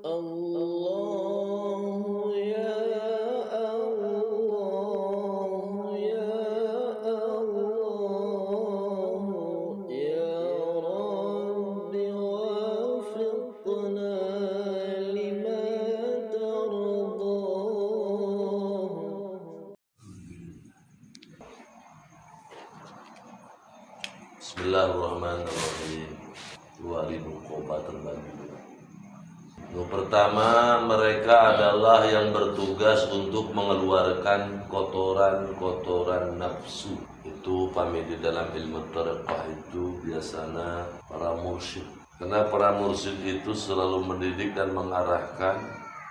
الله يا الله يا الله يا رب وفقنا لما ترضاه. Bismillahirrahmanirrahim. Walidu qoba terbagi. Yang pertama, mereka adalah yang bertugas untuk mengeluarkan kotoran-kotoran nafsu. Itu pamit di dalam ilmu tariqah itu biasanya para mursyid. Karena para mursyid itu selalu mendidik dan mengarahkan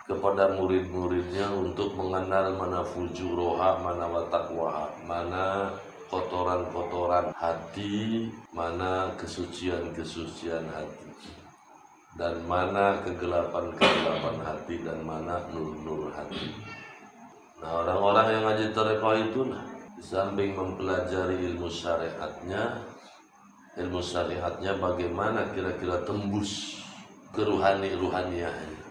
kepada murid-muridnya untuk mengenal mana fujuroha, mana watakwaha, mana kotoran-kotoran hati, mana kesucian-kesucian hati, dan mana kegelapan-kegelapan hati, dan mana nur-nur hati. Nah, orang-orang yang ngaji tariqah itu di samping mempelajari ilmu syariatnya bagaimana kira-kira tembus ke ruhani-ruhaniyahnya.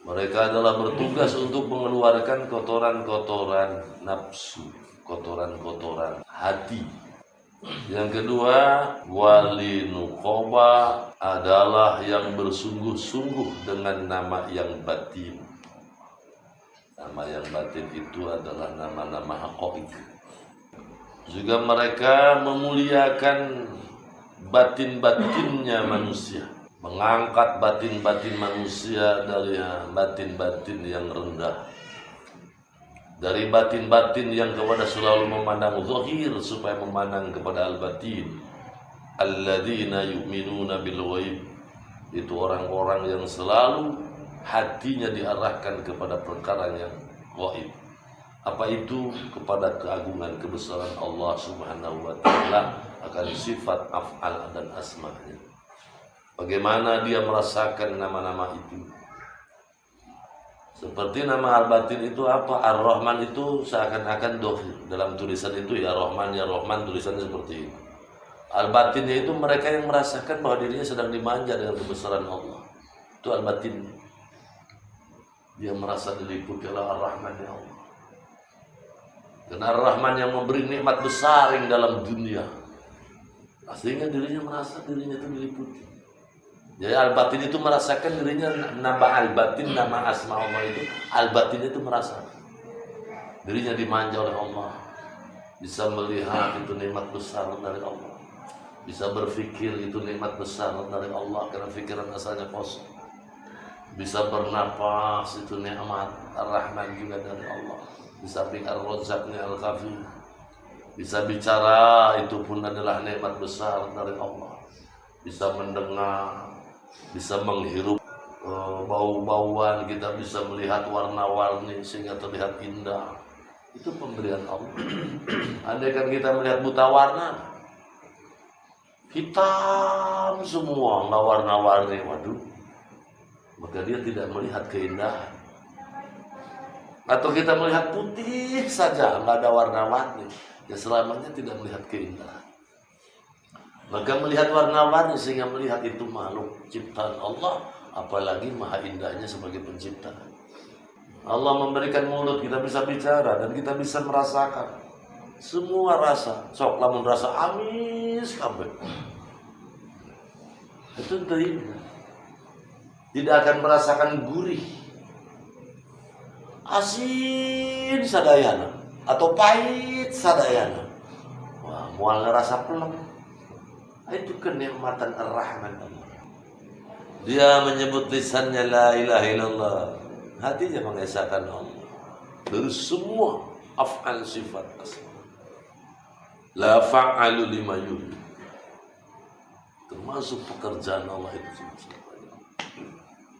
Mereka adalah bertugas untuk mengeluarkan kotoran-kotoran nafsu, kotoran-kotoran hati. Yang kedua, wali nuqoba adalah yang bersungguh-sungguh dengan nama yang batin. Nama yang batin itu adalah nama-nama haqaiq. Juga mereka memuliakan batin-batinnya manusia, mengangkat batin-batin manusia dari batin-batin yang rendah, dari batin-batin yang kepada selalu memandang zahir supaya memandang kepada al-batin. Alladzina yu'minuna bil ghaib, itu orang-orang yang selalu hatinya diarahkan kepada perkara yang gaib. Apa itu? Kepada keagungan kebesaran Allah Subhanahu wa taala akan sifat af'al dan asma'nya. Bagaimana dia merasakan nama-nama itu? Seperti nama Al-Batin itu apa? Ar-Rahman itu seakan-akan dohir. Dalam tulisan itu ya Rahman, tulisannya seperti itu. Al-Batinnya itu mereka yang merasakan bahwa dirinya sedang dimanja dengan kebesaran Allah. Itu Al-Batin. Dia merasa diliputi oleh Ar-Rahman ya Allah. Karena Ar-Rahman yang memberi nikmat besar yang dalam dunia. Sehingga dirinya merasa dirinya itu diliputi. Jadi al-batin itu merasakan dirinya, nama al-batin, nama asma Allah itu, al-batin itu merasakan dirinya dimanja oleh Allah, bisa melihat itu nikmat besar dari Allah, bisa berpikir itu nikmat besar dari Allah karena pikiran asalnya kosong, bisa bernapas itu nikmat ar-Rahman juga dari Allah, bisa pikir ar-Razzaqnya al-Khafi, bisa bicara itu pun adalah nikmat besar dari Allah, bisa mendengar, bisa menghirup bau-bauan, kita bisa melihat warna-warni sehingga terlihat indah. Itu pemberian Allah. Andaikan kita melihat buta warna, hitam semua, nggak warna-warni, waduh, maka dia tidak melihat keindahan. Atau kita melihat putih saja, nggak ada warna-warni, ya selamanya tidak melihat keindahan. Maka melihat warna-warni sehingga melihat itu makhluk ciptaan Allah, apalagi maha indahnya sebagai pencipta. Allah memberikan mulut, kita bisa bicara dan kita bisa merasakan semua rasa. Sok lamun rasa amis kabeh. Itu terima. Tidak akan merasakan gurih, asin sadayana atau pahit sadayana. Wah, moal rasa pelem. Itu kenikmatan Ar-Rahman Allah. Dia menyebut lisannya la ilaha illallah, hatinya mengesahkan Allah dari semua af'al sifat asma. La fa'alu lima yurid, termasuk pekerjaan Allah itu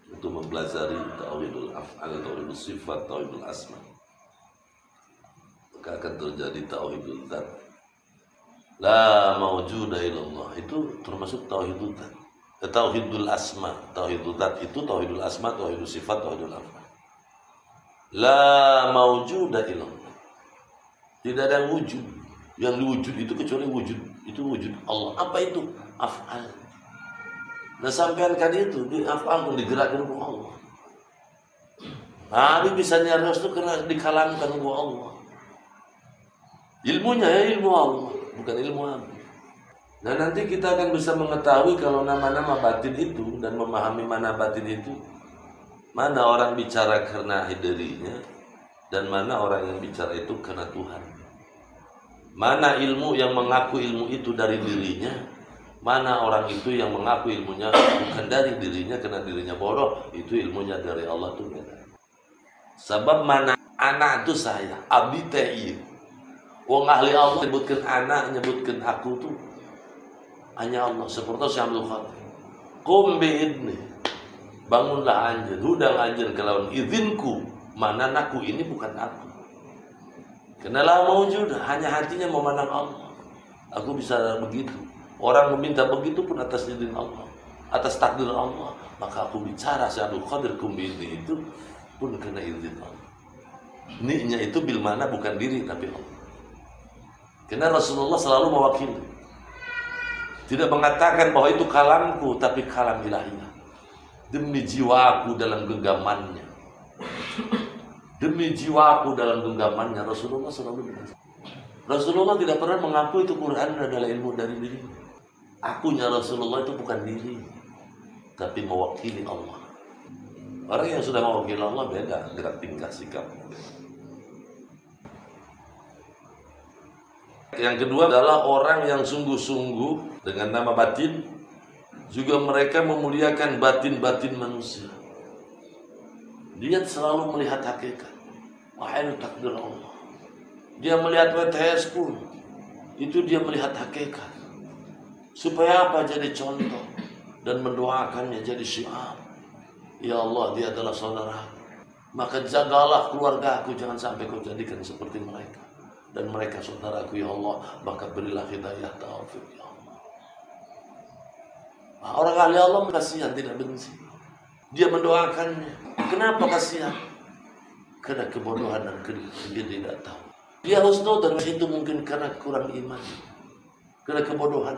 untuk mempelajari tauhidul af'al, tauhidul sifat, tauhidul asma, maka akan terjadi tauhidul dzat. La mawjuda illallah, itu termasuk tauhidul dzat. Tauhidul asma, tauhidul dzat itu tauhidul asma, tauhidul sifat, tauhidul af'al. La mawjuda illallah, tidak ada yang wujud. Yang wujud itu kecuali wujud, itu wujud Allah. Apa itu? Af'al. Nah sampean kan itu di af'al digerakkan oleh Allah. Habib bisa nyari restu karena dikalamkan oleh Allah. Ilmunya ya ilmu Allah, bukan ilmu Habib. Nah nanti kita akan bisa mengetahui kalau nama-nama batin itu dan memahami mana batin itu, mana orang bicara karena dirinya dan mana orang yang bicara itu karena Tuhan. Mana ilmu yang mengaku ilmu itu dari dirinya, mana orang itu yang mengaku ilmunya bukan dari dirinya karena dirinya bodoh, itu ilmunya dari Allah itu beda. Sebab mana anak itu saya, abdi teh. Wong ahli Allah nyebutkan anak, nyebutkan aku tuh hanya Allah. Seperti Syekh Abdul Qadir. Qum bi'idni. Bangunlah anjeun, hudang anjeun kelawan izinku. Mana aku ini bukan aku. Kenalah maujud, hanya hatinya memandang Allah. Aku bisa begitu. Orang meminta begitu pun atas izin Allah, atas takdir Allah. Maka aku bicara Syekh Abdul Qadir qum bi'idni itu pun kena izin Allah. Ni'nya itu bil mana bukan diri tapi Allah. Karena Rasulullah selalu mewakili. Tidak mengatakan bahwa itu kalamku, tapi kalam ilahiyah. Demi jiwaku dalam genggamannya. Demi jiwaku dalam genggamannya. Rasulullah selalu bilang. Rasulullah tidak pernah mengaku itu Quran adalah ilmu dari diri. Akunya Rasulullah itu bukan diri, tapi mewakili Allah. Orang yang sudah mewakili Allah beda gerak tingkah sikap. Yang kedua adalah orang yang sungguh-sungguh dengan nama batin, juga mereka memuliakan batin-batin manusia. Dia selalu melihat hakikat. Wahai takdir Allah. Dia melihat WTS pun, itu dia melihat hakikat. Supaya apa? Jadi contoh dan mendoakannya jadi syiar. Ya Allah, dia adalah saudara. Maka jagalah keluarga aku, jangan sampai kau jadikan seperti mereka. Dan mereka saudaraku ya Allah, maka berilah hidayah taufik ya Allah. Nah, orang ahli Allah kasihan, tidak benci. Dia mendoakannya. Kenapa kasihan? Karena kebodohan dan dia tidak tahu. Dia husnudon itu mungkin karena kurang iman, karena kebodohan.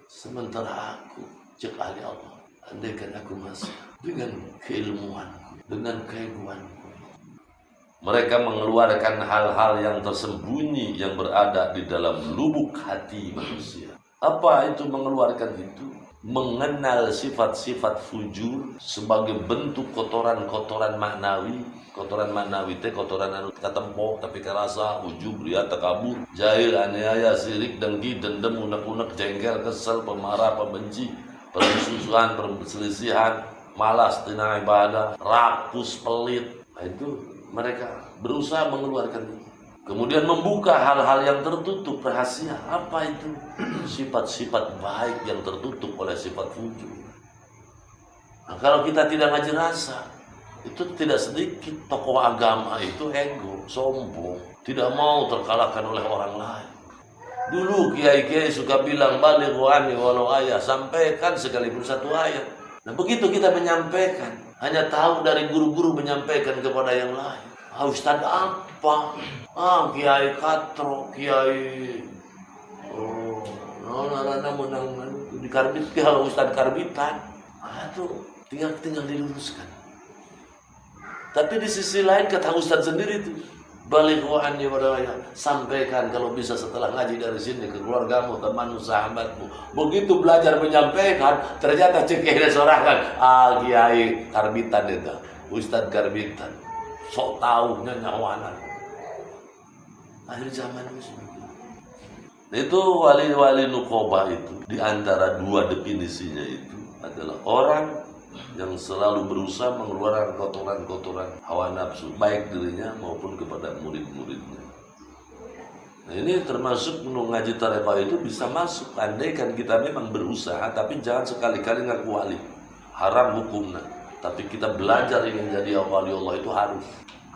Sementara aku cek ahli Allah, andaikan aku masih dengan keilmuanku, dengan keilmuanku. Mereka mengeluarkan hal-hal yang tersembunyi yang berada di dalam lubuk hati manusia. Apa itu mengeluarkan itu? Mengenal sifat-sifat fujur sebagai bentuk kotoran-kotoran maknawi. Kotoran maknawi itu kotoran anu katempo tapi kerasa, ujub, riya, takabur, jahil, aniaya, sirik, dengki, dendam, unek-unek, jengkel, kesel, pemarah, pembenci, permusuhan, perselisihan, malas, tina ibadah, rakus, pelit. Nah, itu mereka berusaha mengeluarkan itu. Kemudian membuka hal-hal yang tertutup, rahasia. Apa itu? Sifat-sifat baik yang tertutup oleh sifat fujur. Nah, kalau kita tidak ngaji rasa, itu tidak sedikit tokoh agama itu ego, sombong, tidak mau terkalahkan oleh orang lain. Dulu kiai-kiai suka bilang balighu anni walau ayat, sampaikan sekalipun satu ayat. Nah begitu kita menyampaikan, hanya tahu dari guru-guru menyampaikan kepada yang lain. Ustaz apa? Kiai katro, kiai menang di karbit, kalau Ustaz karbitan. Itu tinggal diluruskan. Tapi di sisi lain kata Ustaz sendiri itu, balighu anni walau ayat, sampaikan kalau bisa setelah ngaji dari sini ke keluargamu, temanmu, sahabatmu. Begitu belajar menyampaikan, ternyata cekehnya sorangan, kiai karbitan itu, Ustaz karbitan, sok tahu nyawanan. Akhir zaman itu wali-wali nuqobah itu di antara dua definisinya itu adalah orang yang selalu berusaha mengeluarkan kotoran-kotoran hawa nafsu, baik dirinya maupun kepada murid-muridnya. Nah ini termasuk ngaji tarekat itu bisa masuk, andaikan kita memang berusaha, tapi jangan sekali-kali ngaku wali, haram hukumnya. Tapi kita belajar ingin jadi wali Allah itu harus.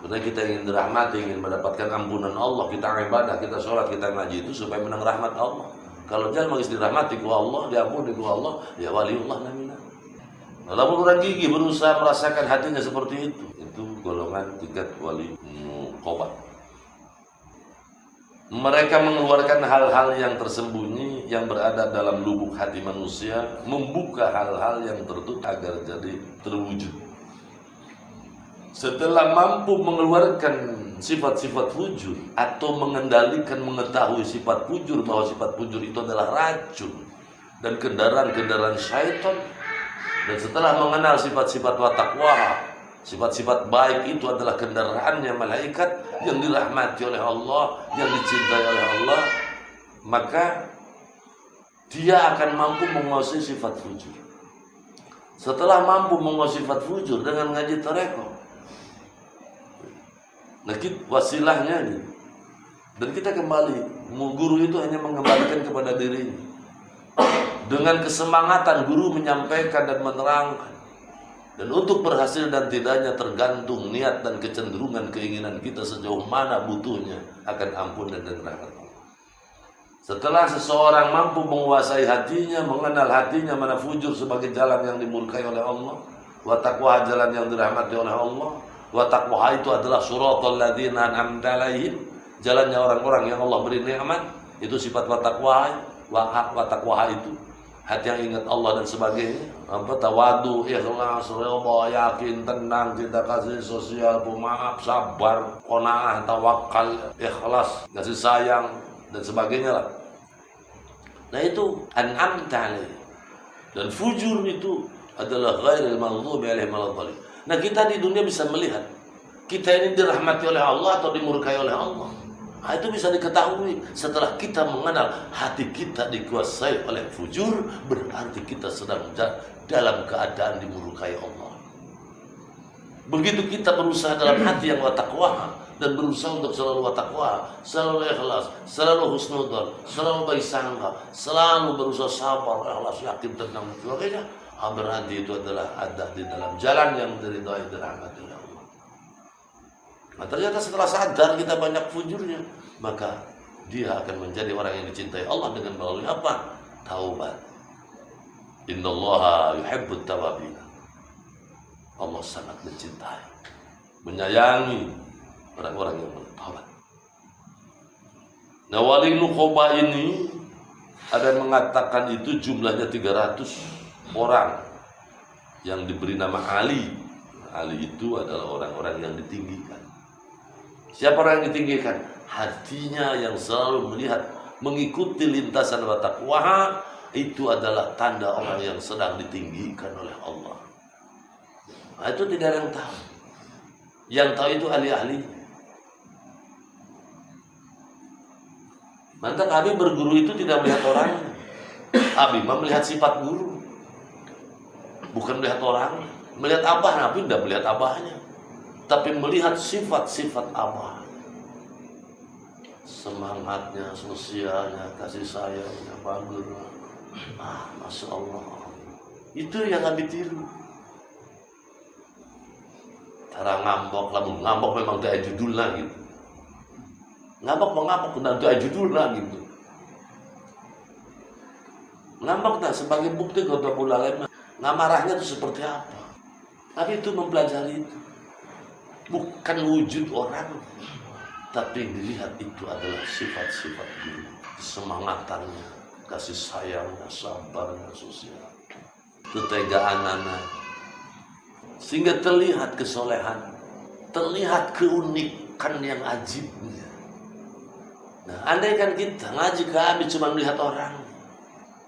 Karena kita ingin dirahmati, ingin mendapatkan ampunan Allah, kita ibadah, kita sholat, kita ngaji itu supaya menang rahmat Allah. Kalau jangan magis dirahmati ku Allah, diampuni ku Allah, ya waliullah namanya. Lalu orang gigi berusaha merasakan hatinya seperti itu golongan tingkat wali nuqobah. Mereka mengeluarkan hal-hal yang tersembunyi yang berada dalam lubuk hati manusia, membuka hal-hal yang tertutup agar jadi terwujud. Setelah mampu mengeluarkan sifat-sifat fujur atau mengendalikan, mengetahui sifat fujur, bahwa sifat fujur itu adalah racun dan kendaraan-kendaraan syaitan, dan setelah mengenal sifat-sifat watakwa, sifat-sifat baik itu adalah kendaraannya malaikat yang dirahmati oleh Allah, yang dicintai oleh Allah, maka dia akan mampu menguasai sifat fujur. Setelah mampu menguasai sifat fujur dengan ngaji tarekat, nah wasilahnya nih, dan kita kembali, guru itu hanya mengembalikan kepada dirinya. Dengan kesemangatan guru menyampaikan dan menerangkan. Dan untuk berhasil dan tidaknya tergantung niat dan kecenderungan keinginan kita sejauh mana butuhnya akan ampunan dan rahmat Allah. Setelah seseorang mampu menguasai hatinya, mengenal hatinya mana fujur sebagai jalan yang dimurkai oleh Allah, wa taqwa jalan yang dirahmati oleh Allah, wa taqwa itu adalah suratal ladzina an'amta 'alaihim, jalannya orang-orang yang Allah beri nikmat. Itu sifat wa taqwa. Wa taqwa itu hati yang ingat Allah dan sebagainya. Tawadu, ikhlas, ridha, yakin, tenang, cinta kasih, sosial, pemaaf, sabar, qanaah, tawakal, ikhlas, kasih sayang dan sebagainya lah. Nah itu an'amta 'alaihim. Dan fujur itu adalah ghairil maghdubi 'alaihim waladdallin. Nah kita di dunia bisa melihat kita ini dirahmati oleh Allah atau dimurkai oleh Allah. Nah, itu bisa diketahui setelah kita mengenal hati kita dikuasai oleh fujur, berarti kita sedang dalam keadaan dimurkai Allah. Begitu kita berusaha dalam hati yang watakwa dan berusaha untuk selalu watakwa, selalu ikhlas, selalu husnudzon, selalu baik sangka, selalu berusaha sabar, ikhlas, yakin, tenang, dan sebagainya, berarti itu adalah ada di dalam jalan yang diridhai dan dirahmati oleh Allah. Nah, ternyata setelah sadar kita banyak fujurnya, maka dia akan menjadi orang yang dicintai Allah dengan melalui apa? Taubat. Innallaha yuhibbut tawabin. Allah sangat mencintai, menyayangi orang-orang yang bertaubat. Nah, wali nuqoba ini ada yang mengatakan itu jumlahnya 300 orang yang diberi nama Ali. Ali itu adalah orang-orang yang ditinggikan. Siapa orang yang ditinggikan? Hatinya yang selalu melihat, mengikuti lintasan wa taqwa, itu adalah tanda orang yang sedang ditinggikan oleh Allah. Nah, itu tidak ada yang tahu. Yang tahu itu ahli-ahli. Mantap, Abi berguru itu tidak melihat orang. Abi melihat sifat guru, bukan melihat orang. Melihat abah, Abi tidak melihat abahnya, tapi melihat sifat-sifat abah. Semangatnya, sosialnya, kasih sayangnya, bagusnya. Masya Allah. Itu yang Abi tiru. Cara ngambok, lamun ngambok memang tidak ada judulnya gitu. Ngambok mengambok, tidak ada judulnya gitu. Ngambok tak sebagai bukti kota bulalema. Ngamarahnya itu seperti apa? Tapi itu mempelajari itu. Bukan wujud orang, tapi dilihat itu adalah sifat-sifat diri, kesemangatannya, kasih sayangnya, sabarnya, sosial, ketegaannya, sehingga terlihat kesolehan, terlihat keunikan yang ajibnya. Nah, andaikan kita ngaji ke Abi cuma melihat orang,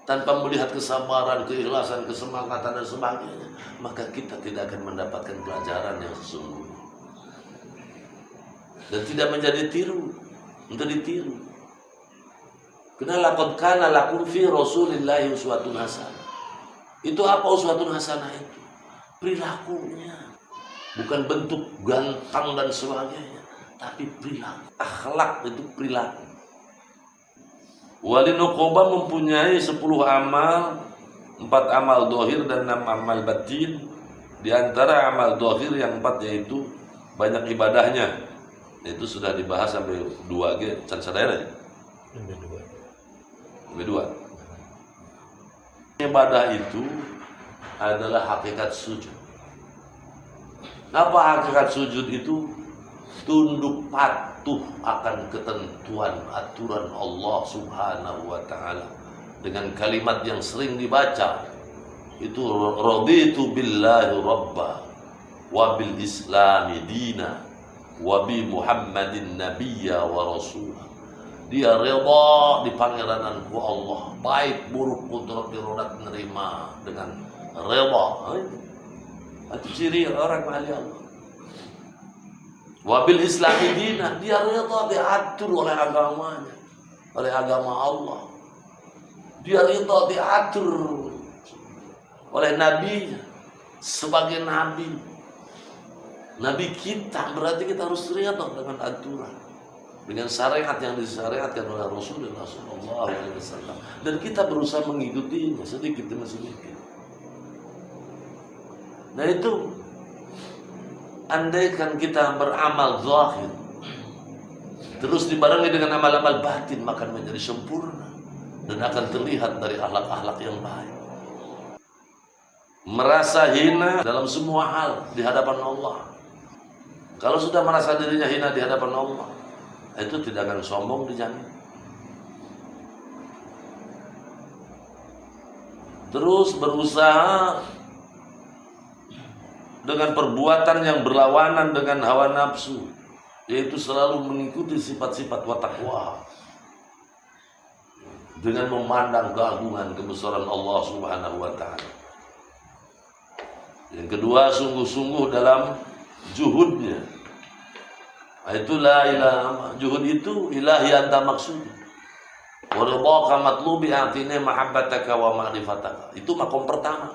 tanpa melihat kesabaran, keikhlasan, kesemangatan dan sebagainya, maka kita tidak akan mendapatkan pelajaran yang sesungguhnya. Dan tidak menjadi tiru, untuk ditiru. Karena laqad kana lakum fi Rasulillahi uswatun hasanah. Itu apa uswatun hasanah itu? Perilakunya. Bukan bentuk ganteng dan sebagainya, tapi perilaku. Akhlak itu perilaku. Wali nuqoba mempunyai 10 amal, 4 amal dohir dan 6 amal batin. Di antara amal dohir yang 4 yaitu banyak ibadahnya. Itu sudah dibahas sampai 2G can sadaya ya? Sampai 2. Ibadah itu adalah hakikat sujud. Apa hakikat sujud itu? Tunduk patuh akan ketentuan aturan Allah Subhanahu wa taala dengan kalimat yang sering dibaca itu raditu billahi rabba wa bil islami dina wa bi Muhammadin nabiyya wa rasulah. Dia rela di pangerananku Allah, baik buruk kudrat irodat menerima dengan rela. Itu ciri orang ahli Allah. Wa bil islami dina, dia rela diatur oleh agamanya, oleh agama Allah. Dia rela diatur oleh nabinya sebagai nabi. Nabi kita, berarti kita harus rela dengan aturan, dengan syariat yang disyariatkan oleh Rasulullah SAW, dan kita berusaha mengikutinya sedikit demi sedikit. Nah itu, andaikan kita beramal zahir terus dibarengi dengan amal-amal batin, maka menjadi sempurna dan akan terlihat dari akhlak-akhlak yang baik. Merasa hina dalam semua hal di hadapan Allah. Kalau sudah merasa dirinya hina di hadapan Allah, itu tidak akan sombong, dijamin. Terus berusaha dengan perbuatan yang berlawanan dengan hawa nafsu, yaitu selalu mengikuti sifat-sifat watakwa, dengan memandang keagungan kebesaran Allah Subhanahu wa Ta'ala. Yang kedua, sungguh-sungguh dalam juhudnya. Itu la ilaha, juhud itu ilahi anta maksud. Wa ridhaka matlubi atine mahabbataka wa ma'rifataka. Itu makom pertama.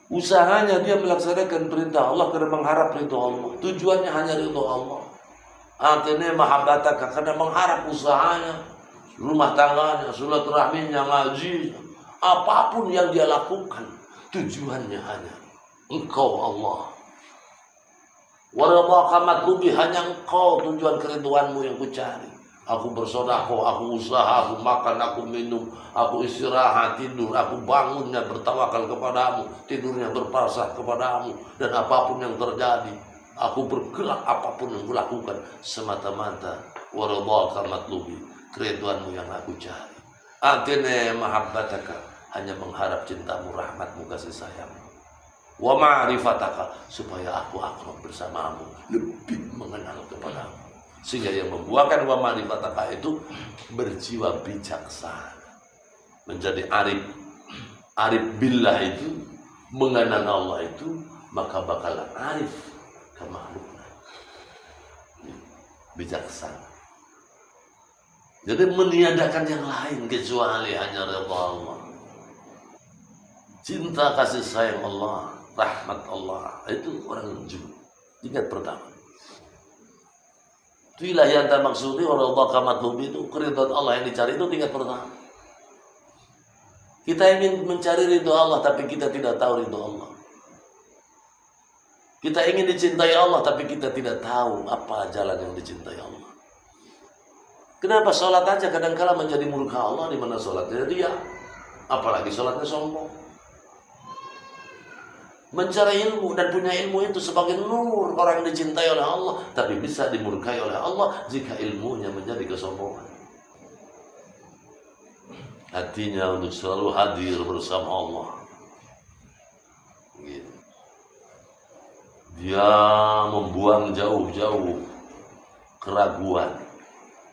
Usahanya dia melaksanakan perintah Allah karena mengharap ridho Allah. Tujuannya hanya ridho Allah. Atine mahabbataka, karena mengharap usahanya, rumah tangganya, silaturahminya, ngaji, apapun yang dia lakukan, tujuannya hanya Engkau Allah. Waradhaka matlubi, hanya Engkau tujuan keriduanmu yang kucari. Aku bersedekah, aku usaha, aku makan, aku minum, aku istirahat, tidur, aku bangunnya bertawakal kepadamu, tidurnya berpasrah kepadamu, dan apapun yang terjadi, aku bergerak apapun yang kulakukan semata-mata waradhaka matlubi, keriduanmu yang aku cari. Atine mahabbataka, hanya mengharap cintamu, rahmatmu, kasih sayangmu. Wa ma'rifataka, supaya aku akrab bersamamu, lebih mengenal kepadamu. Sehingga yang membuahkan wa ma'rifataka itu berjiwa bijaksana, menjadi arif. Arif billah itu mengenal Allah itu, maka bakalan arif ke makhluknya, bijaksana. Jadi meniadakan yang lain kecuali hanya ridha Allah, cinta kasih sayang Allah, rahmat Allah. Itu orang juhud. Tingkat pertama. Itulah yang tak maksudnya waradhaka matlubi, itu keridhaan Allah yang dicari, itu tingkat pertama. Kita ingin mencari ridho Allah, tapi kita tidak tahu ridho Allah. Kita ingin dicintai Allah, tapi kita tidak tahu apa jalan yang dicintai Allah. Kenapa sholat aja kadang-kala menjadi murka Allah, di mana sholatnya dia, apalagi sholatnya sombong. Mencari ilmu dan punya ilmu itu sebagai nur, orang yang dicintai oleh Allah, tapi bisa dimurkai oleh Allah jika ilmunya menjadi kesombongan. Hatinya untuk selalu hadir bersama Allah. Dia membuang jauh-jauh keraguan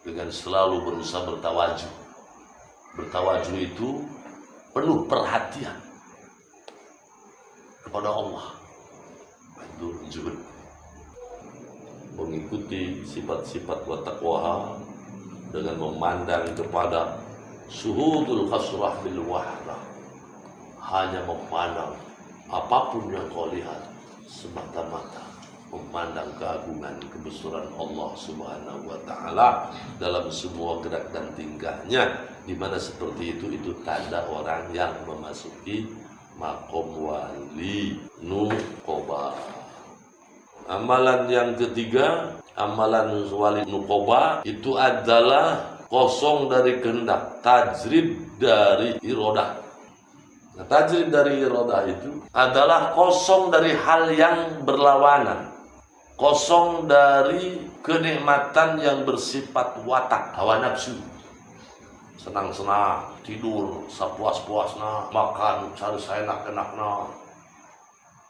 dengan selalu berusaha bertawajuh. Bertawajuh itu penuh perhatian kepada Allah. Itu zuhud, mengikuti sifat-sifat wa taqwa dengan memandang kepada suhudul khasrah bil wahdah, hanya memandang apapun yang kau lihat semata-mata memandang keagungan kebesaran Allah Subhanahu wa Ta'ala dalam semua gerak dan tingkahnya, di mana seperti itu tanda orang yang memasuki makom wali nuqoba. Amalan yang ketiga, amalan wali nuqoba itu adalah kosong dari kehendak, tajrid dari iradah. Nah, tajrid dari iradah itu adalah kosong dari hal yang berlawanan, kosong dari kenikmatan yang bersifat watak, hawa nafsu. Senang-senang, tidur sepuas-puasnya, makan cari seenak-enaknya,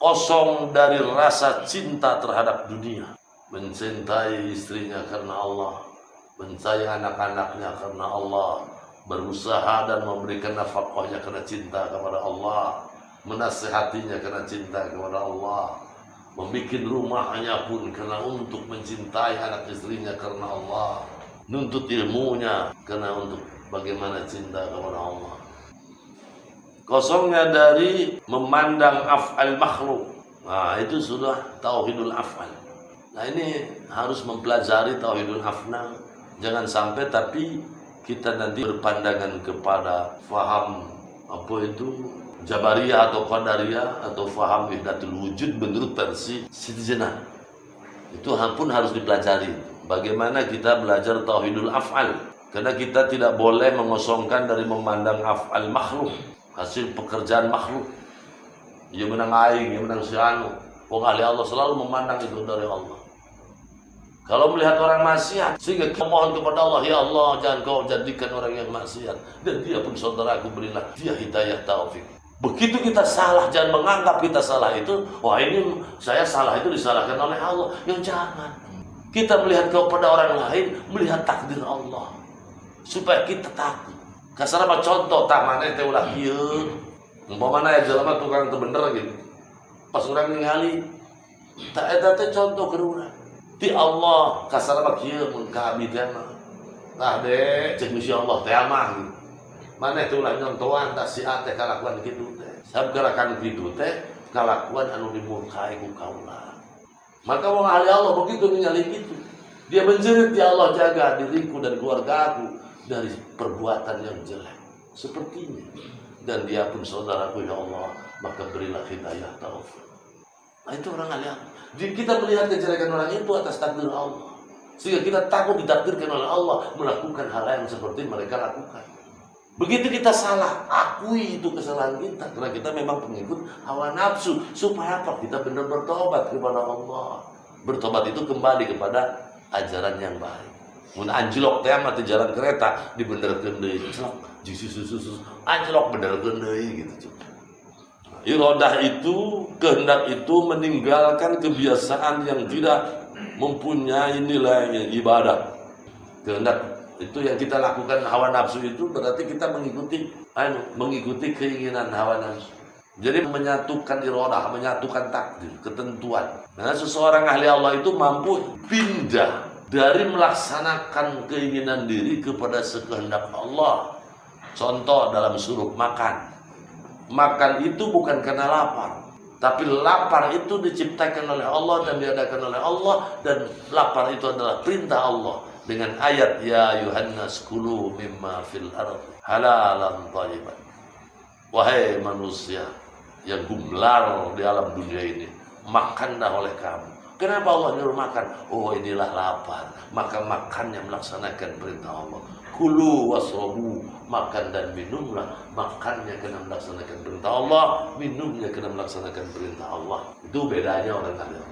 kosong dari rasa cinta terhadap dunia, mencintai istrinya karena Allah, mencintai anak-anaknya karena Allah, berusaha dan memberikan nafkahnya karena cinta kepada Allah, menasihatinya karena cinta kepada Allah, membikin rumahnya pun karena untuk mencintai anak istrinya karena Allah, nuntut ilmunya karena untuk bagaimana cinta kepada Allah. Kosongnya dari memandang af'al makhluk. Nah, itu sudah tauhidul af'al. Nah, ini harus mempelajari tauhidul af'al. Jangan sampai tapi kita nanti berpandangan kepada faham apa itu Jabariyah atau Qadariyah atau faham wahdatul wujud menurut versi Siti Jenar. Itu pun harus dipelajari. Bagaimana kita belajar tauhidul af'al? Karena kita tidak boleh mengosongkan dari memandang af'al makhluk, hasil pekerjaan makhluk. Ia menang aing, ia menang si anu. Wong ahli Allah selalu memandang itu dari Allah. Kalau melihat orang maksiat, sehingga kita mohon kepada Allah, ya Allah, jangan kau jadikan orang yang maksiat. Dan dia pun saudaraku, berilah dia hidayah taufik. Begitu kita salah, jangan menganggap kita salah itu, wah ini saya salah itu disalahkan oleh Allah. Yang jangan. Kita melihat kepada orang lain, melihat takdir Allah. Supaya kita takut. Kasar apa contoh, tak mana itu ulah kieu. Umpamana ya jelema tukang teu bener gitu. Pas urang ningali, tak eta teh contoh keur urang. Ti Allah kasar apa kieu mun ka abdi teh mah. Tah dek, cek misi Allah teh mah gitu. Maneh teh ulah nyontohan tah si teh kalakuan kitu teh. Sabab gerakan kitu teh kalakuan anu dimurkai ku kaula. Maka wong ahli Allah begitu ningali kitu. Dia menjerit, ya Allah jaga diriku dan keluargaku dari perbuatan yang jelek sepertinya. Dan dia pun saudaraku, ya Allah, maka berilah hidayah taufik. Nah, itu orang ahli Allah. Jadi kita melihat kejelekan orang itu atas takdir Allah, sehingga kita takut ditakdirkan oleh Allah melakukan hal yang seperti mereka lakukan. Begitu kita salah, akui itu kesalahan kita, karena kita memang pengikut hawa nafsu. Supaya apa? Kita benar bertobat kepada Allah. Bertobat itu kembali kepada ajaran yang baik. Mun anjlok teh mah di jalan kereta dibenerkeun deui. Susus anjlok benerkeun deui gitu. Iradah itu, kehendak itu meninggalkan kebiasaan yang tidak mempunyai nilai ibadah. Kehendak itu yang kita lakukan hawa nafsu itu berarti kita mengikuti keinginan hawa nafsu. Jadi menyatukan iradah, menyatukan takdir, ketentuan. Nah, seseorang ahli Allah itu mampu pindah dari melaksanakan keinginan diri kepada sekehendak Allah. Contoh dalam suruh makan. Makan itu bukan karena lapar, tapi lapar itu diciptakan oleh Allah dan diadakan oleh Allah, dan lapar itu adalah perintah Allah dengan ayat ya Yuhannas kulu mimma fil ardi halalan thayyiban. Wahai manusia yang gumlar di alam dunia ini, makanlah oleh kamu. Kenapa Allah nyuruh makan? Oh, inilah lapar, maka makannya melaksanakan perintah Allah. Kulu wasrobu, makan dan minumlah. Makannya kena melaksanakan perintah Allah, minumnya kena melaksanakan perintah Allah. Itu bedanya orang kalian.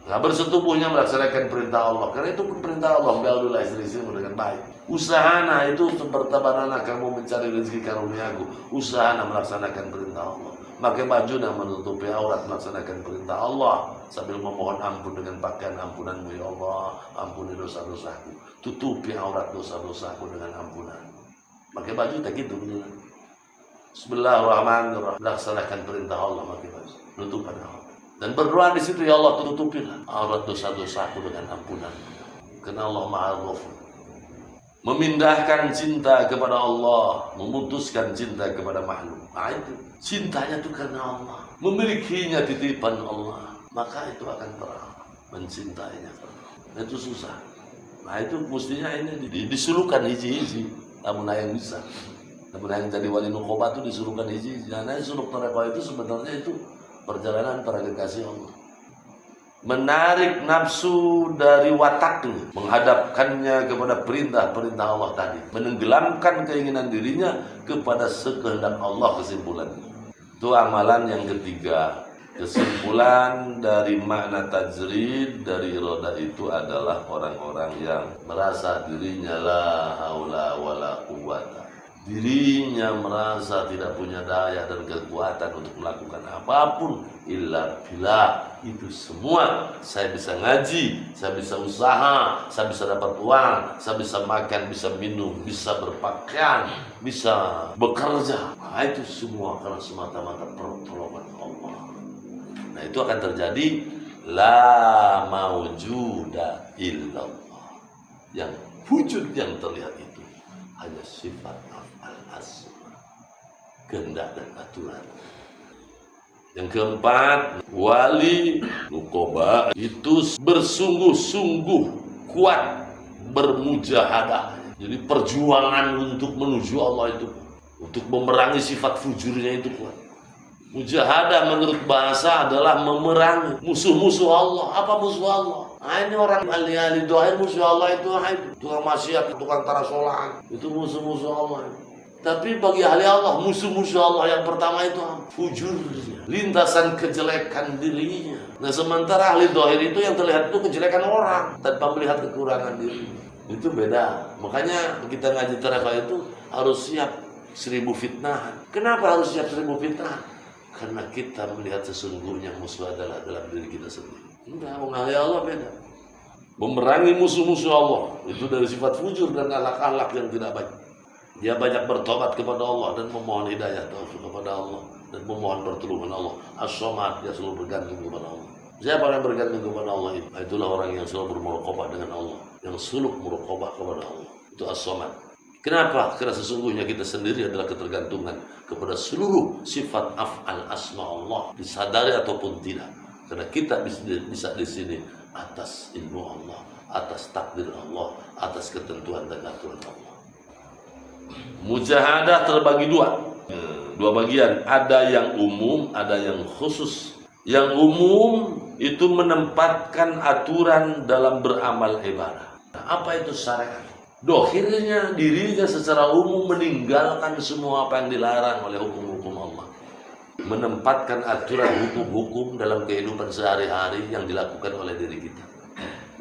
Nah, bersetubuhnya melaksanakan perintah Allah, karena itu pun perintah Allah. Biarlah istri-istrimu dengan baik. Usahana itu bertabanana kamu mencari rezeki karuniaku. Usahana melaksanakan perintah Allah. Pakai baju dan menutupi aurat, melaksanakan perintah Allah sambil memohon ampun dengan pakaian ampunanmu, ya Allah, ampuni dosa-dosaku. Tutupi aurat dosa-dosaku dengan ampunan. Pakai baju tak gitu benar. Bismillahirrahmanirrahim. Laksanakan perintah Allah, pakai baju, tutupan aurat. Dan berdoa di situ, ya Allah, tutupilah aurat dosa-dosaku dengan ampunan. Karena Allah Maha Ghafur. Memindahkan cinta kepada Allah, memutuskan cinta kepada makhluk. Nah, itu cintanya itu karena Allah, memilikinya titipan Allah, maka itu akan pernah mencintainya. Nah, itu susah. Nah, itu mestinya ini disulukan hiji-hiji, namun yang bisa. Namun yang jadi wali nukoba itu disuruhkan hiji-hiji. Nah, suluk neraka itu sebenarnya itu perjalanan para kekasih Allah. Menarik nafsu dari wataknya, menghadapkannya kepada perintah-perintah Allah tadi, menenggelamkan keinginan dirinya kepada sekehendak Allah. Kesimpulannya itu amalan yang ketiga. Kesimpulan dari makna tajrid dari iroda itu adalah orang-orang yang merasa dirinya la haula wala quwata dirinya merasa tidak punya daya dan kekuatan untuk melakukan apapun illa billah. Itu semua saya bisa ngaji, saya bisa usaha, saya bisa dapat uang, saya bisa makan, bisa minum, bisa berpakaian, bisa bekerja. Nah, itu semua karena semata-mata pertolongan Allah. Nah, itu akan terjadi la maujuda illallah. Yang wujud yang terlihat itu hanya sifat al-asma, kehendak dan aturan. Yang keempat, wali nukoba itu bersungguh-sungguh kuat bermujahadah. Jadi perjuangan untuk menuju Allah itu, untuk memerangi sifat fujurnya itu kuat. Mujahadah menurut bahasa adalah memerangi musuh-musuh Allah. Apa musuh Allah? Nah, ini orang ahli-ahli doa musuh Allah itu tukang maksiat, tukang tarasolan. Itu musuh-musuh Allah. Tapi bagi ahli Allah, musuh-musuh Allah yang pertama itu fujurnya, lintasan kejelekan dirinya. Nah, sementara ahli doa itu yang terlihat itu kejelekan orang tanpa melihat kekurangan diri. Itu beda. Makanya kita ngaji tarekat itu harus siap 1000 fitnah. Kenapa harus siap 1000 fitnah? Karena kita melihat sesungguhnya musuh adalah dalam diri kita sendiri. Enggak, ahli Allah beda. Memerangi musuh-musuh Allah itu dari sifat fujur dan akhlak-akhlak yang tidak baik. Dia banyak bertobat kepada Allah dan memohon hidayah taufik kepada Allah dan memohon pertolongan Allah. As-Samad, dia selalu bergantung kepada Allah. Siapa yang bergantung kepada Allah itu? Itulah orang yang selalu bermuraqabah dengan Allah, yang suluk muraqabah kepada Allah. Itu As-Samad. Kenapa? Karena sesungguhnya kita sendiri adalah ketergantungan kepada seluruh sifat af'al asma Allah, disadari ataupun tidak. Karena kita bisa di sini atas ilmu Allah, atas takdir Allah, atas ketentuan dan aturan Allah. Mujahadah terbagi dua bagian. Ada yang umum, ada yang khusus. Yang umum itu menempatkan aturan dalam beramal ibadah. Apa itu syariat? Dohirnya dirinya secara umum meninggalkan semua apa yang dilarang oleh hukum-hukum Allah. Menempatkan aturan hukum-hukum dalam kehidupan sehari-hari yang dilakukan oleh diri kita.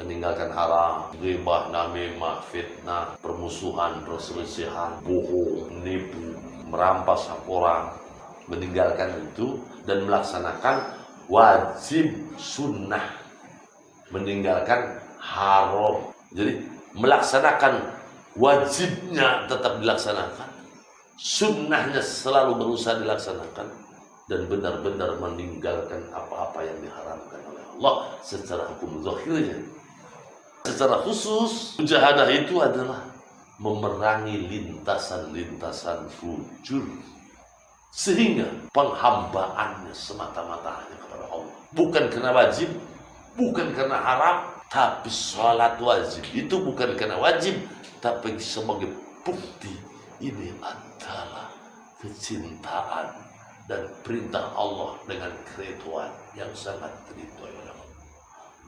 Meninggalkan haram, ghibah, namimah, fitnah, permusuhan, perselisihan, bohong, nipu, merampas hak orang. Meninggalkan itu dan melaksanakan wajib sunnah. Meninggalkan haram. Jadi melaksanakan wajibnya tetap dilaksanakan, sunnahnya selalu berusaha dilaksanakan, dan benar-benar meninggalkan apa-apa yang diharamkan oleh Allah secara hukum zahirnya. Secara khusus, mujahadah itu adalah memerangi lintasan-lintasan fujur sehingga penghambaannya semata-mata hanya kepada Allah, bukan karena wajib, bukan karena haram. Tapi sholat wajib itu bukan karena wajib, tapi sebagai bukti ini adalah kecintaan dan perintah Allah dengan keriduan yang sangat diridhoi oleh Allah.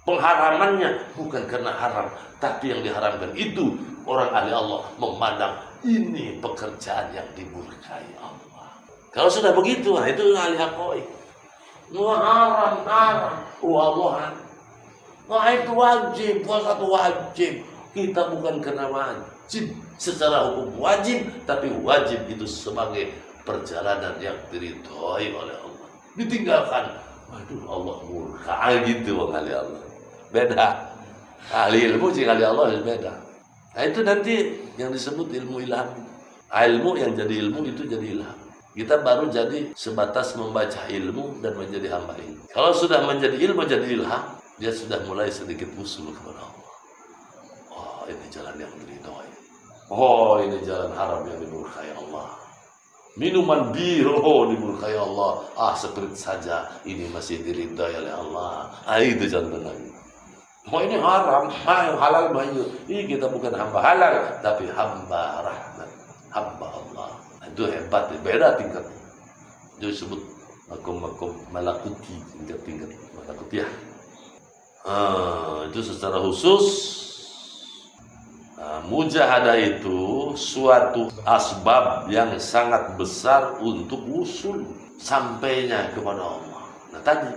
Pengharamannya bukan karena haram, tapi yang diharamkan itu orang ahli Allah memandang ini pekerjaan yang dimurkai Allah. Kalau sudah begitu, nah itu ahli haqqaiq. Haram, Allah. Wah, itu wajib, puasa itu wajib. Kita bukan karena wajib secara hukum wajib, tapi wajib itu sebagai perjalanan yang diridhoi oleh Allah. Ditinggalkan, waduh Allah murka gitu bang ahli Allah. Beda. Ahli ilmu sih ahli Allah beda. Nah itu nanti yang disebut ilmu ilham. Ilmu yang jadi ilmu itu jadi ilham. Kita baru jadi sebatas membaca ilmu dan menjadi hamba ilmu. Kalau sudah menjadi ilmu jadi ilham, dia sudah mulai sedikit usul kepada Allah. Oh, ini jalan yang diridhoi. Oh, ini jalan haram yang dimurkai Allah. Minuman bir, oh dimurkai Allah. Ah, spirit saja, ini masih diridhoi oleh Allah. Ah, itu contoh lagi. Oh, ini haram, yang halal banyak. Ini kita bukan hamba halal, tapi hamba rahmat, hamba Allah. Itu hebat, beda tingkatnya. Itu disebut makom malakuti, tingkat malakuti ya. Itu secara khusus mujahadah itu suatu asbab yang sangat besar untuk usul sampainya kepada Allah. Nah tadi,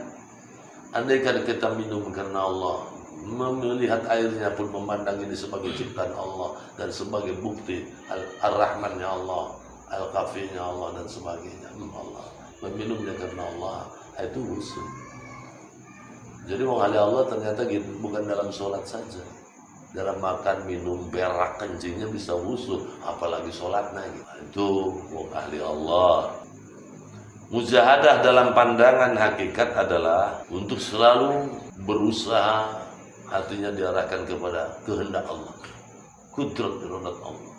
andaikan kita minum karena Allah, melihat airnya pun memandang ini sebagai ciptaan Allah dan sebagai bukti ar-Rahmannya Allah, al-kafinya Allah dan sebagainya. Allah meminumnya karena Allah, itu khusyuk. Jadi menghali Allah ternyata gitu, bukan dalam sholat saja, dalam makan, minum, berak, kencingnya bisa khusyuk, apalagi sholat lagi. Itu ahli Allah. Mujahadah dalam pandangan hakikat adalah untuk selalu berusaha hatinya diarahkan kepada kehendak Allah, kudrat irodat Allah,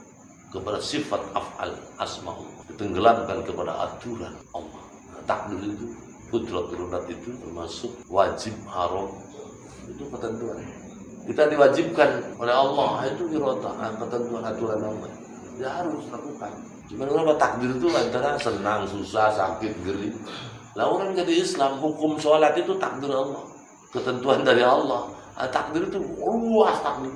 kepada sifat af'al asma Allah, ditenggelamkan kepada aturan Allah. Takdir itu, kudrat irodat itu termasuk wajib, haram, itu ketentuan. Kita diwajibkan oleh Allah, itu irodah, ketentuan aturan Allah, ya harus lakukan. Cuma kalau takdir itu antara senang, susah, sakit, geri. Lah orang jadi Islam, hukum sholat itu takdir Allah, ketentuan dari Allah. Takdir itu luas takdir.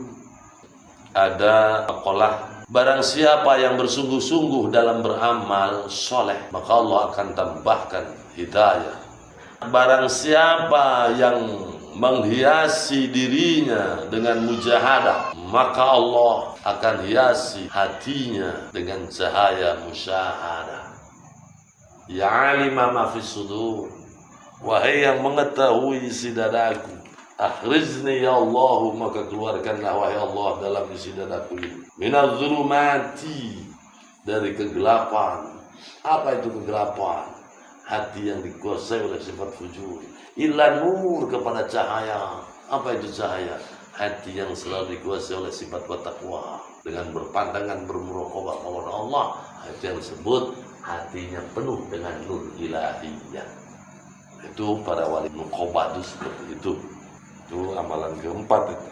Ada maqalah, barang siapa yang bersungguh-sungguh dalam beramal soleh, maka Allah akan tambahkan hidayah. Barang siapa yang menghiasi dirinya dengan mujahadah, maka Allah akan hiasi hatinya dengan cahaya musyahadah. Ya alima ma fis sudur, wahai yang mengetahui isi dadaku, akhrizni ya Allah, maka keluarkanlah wahai Allah dalam isi dadaku ini, minaz zulumati, dari kegelapan. Apa itu kegelapan? Hati yang dikuasai oleh sifat fujur, ila nur, kepada cahaya. Apa itu cahaya? Hati yang selalu dikuasai oleh sifat taqwa, dengan berpandangan bermuraqabah kepada Allah. Itu yang disebut hatinya penuh dengan nur ilahiyah. Itu para wali muqabbah itu seperti itu. Itu amalan keempat itu.